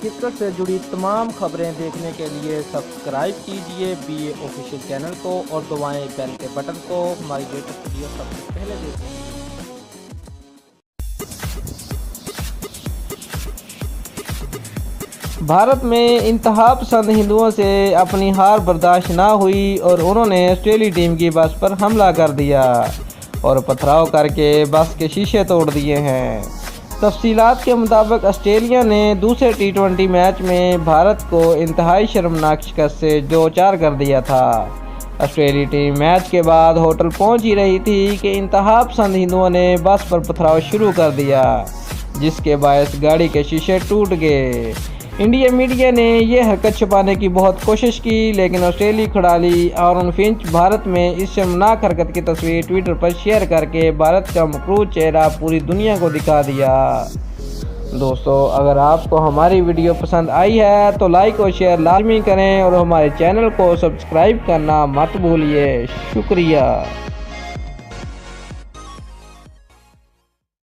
Cricket से जुड़ी तमाम खबरें देखने के लिए सब्सक्राइब कीजिए BA ऑफिशियल चैनल को और दबाएं बेल के बटन को। हमारी लेटेस्ट वीडियो सबसे पहले देखें। भारत में इंतहा पसंद हिंदुओं से अपनी हार बर्दाश्त ना हुई और उन्होंने ऑस्ट्रेलिया टीम की बस पर हमला कर दिया और पथराव करके बस के शीशे तोड़ दिए हैं। तफसीलात के मुताबिक ऑस्ट्रेलिया ने दूसरे T20 मैच में भारत को इंतहाई शर्मनाक शिकस्त से 2-4 कर दिया था। ऑस्ट्रेलिया टीम मैच के बाद होटल पहुंच ही रही थी कि इंतहा पसंद हिंदुओं ने बस पर पथराव शुरू कर दिया, जिसके बायस गाड़ी के शीशे टूट गए। इंडिया मीडिया ने यह हरकत छुपाने की बहुत कोशिश की, लेकिन ऑस्ट्रेलियाई खिलाड़ी आरोन फिंच भारत में इस शर्मनाक हरकत की तस्वीर ट्विटर पर शेयर करके भारत का मकरूज चेहरा पूरी दुनिया को दिखा दिया। दोस्तों, अगर आपको हमारी वीडियो पसंद आई है तो लाइक और शेयर लाजमी करें और हमारे चैनल को सब्सक्राइब करना मत भूलिए। शुक्रिया।